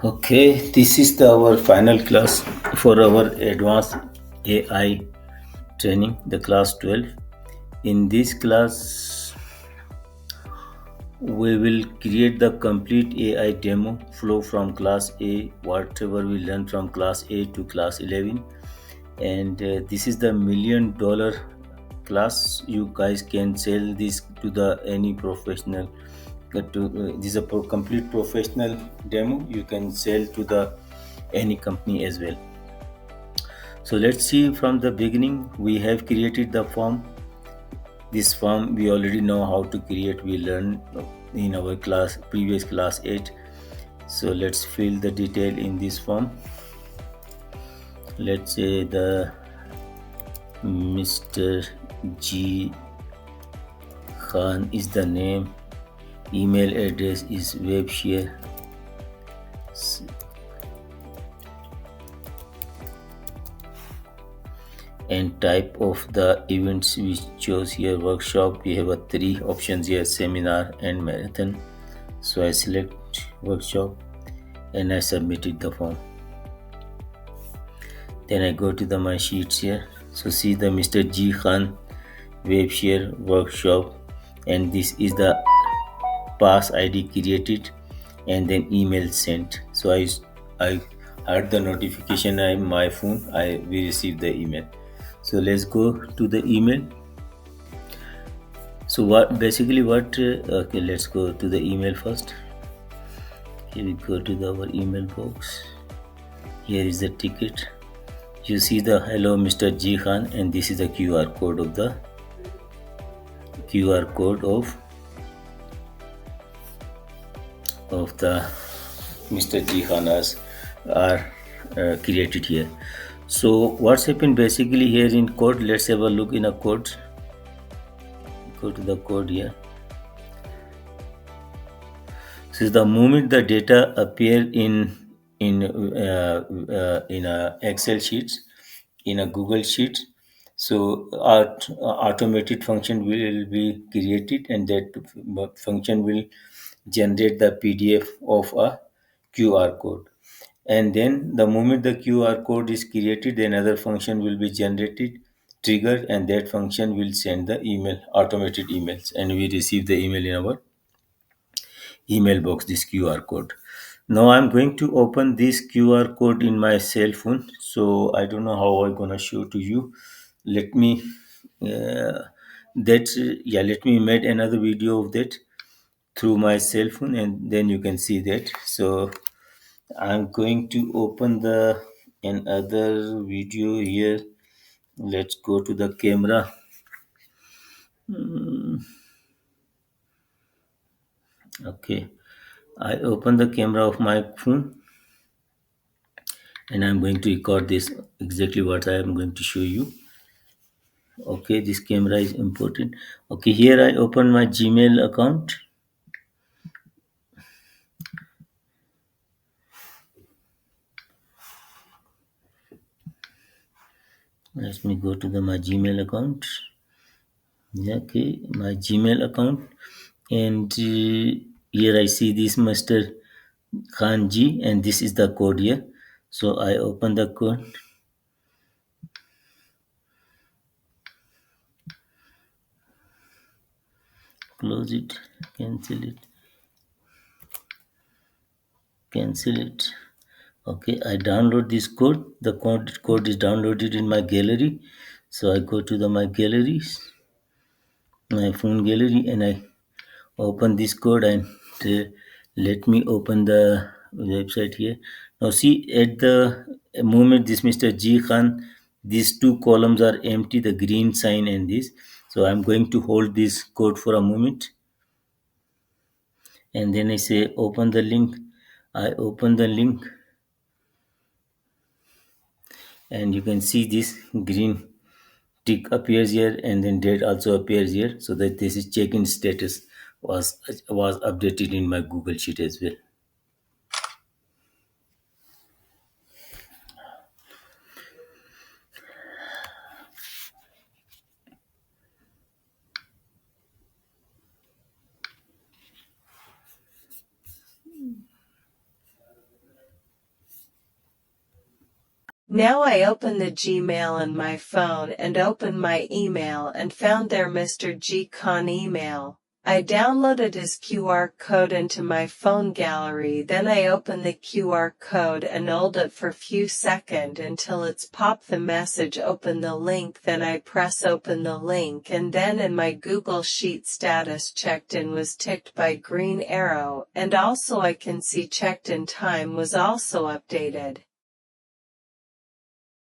Okay, this is our final class for our advanced AI training, the class 12. In this class, we will create the complete AI demo flow from class A, whatever we learn from class A to class 11. And this is the $1 million class. You guys can sell this to the any professional. This is a complete professional demo. You can sell to the any company as well. So let's see from the beginning. We have created the form. This form we already know how to create. We learned in our class previous class 8. So let's fill the detail in this form. Let's say the Mr. G Khan is the name. Email address is webshare. And type of the events we chose here, workshop. We have a three options here, seminar and marathon. So I select workshop and I submitted the form. Then I go to the my sheets here. So see the Mr. G Khan webshare workshop, and this is the pass ID created and then email sent. So I had the notification on my phone. We received the email. So let's go to the email. So okay, let's go to the email first. Here we go to our email box. Here is the ticket. You see the hello Mr. G Khan, and this is the QR code of the Mr. G Khan are created here. So what's happened basically here in code? Let's have a look in a code. Go to the code here. So the moment the data appear in a Excel sheets, in a Google sheet, so our automated function will be created, and that function will generate the PDF of a QR code. And then the moment the QR code is created, another function will be generated, triggered, and that function will send the email, automated emails, and we receive the email in our email box, this QR code. Now I'm going to open this QR code in my cell phone. So I don't know how I'm gonna show to you. Let me let me make another video of that through my cell phone, and then you can see that. So I'm going to open the another video here. Let's go to the camera. Okay, I open the camera of my phone, and I'm going to record this exactly what I am going to show you. Okay, this camera is important. Okay, here I open my Gmail account. Let me go to my Gmail account. Okay, my Gmail account, and here I see this Mr. Khan G, and this is the code here. So I open the code. Close it, cancel it, cancel it. Okay, I download this code. The code is downloaded in my gallery. So I go to my galleries, my phone gallery, and I open this code, and uh, let me open the website here. Now see, at the moment this Mr. G Khan, these two columns are empty, the green sign and this. So I'm going to hold this code for a moment, and then I say open the link. I open the link, and you can see this green tick appears here, and then date also appears here, so that this is check-in status was updated in my Google Sheet as well. Now I open the Gmail on my phone and open my email and found there Mr. G. Khan email. I downloaded his QR code into my phone gallery, then I open the QR code and hold it for few seconds until it's pop the message open the link, then I press open the link, and then in my Google Sheet status checked in was ticked by green arrow, and also I can see checked in time was also updated.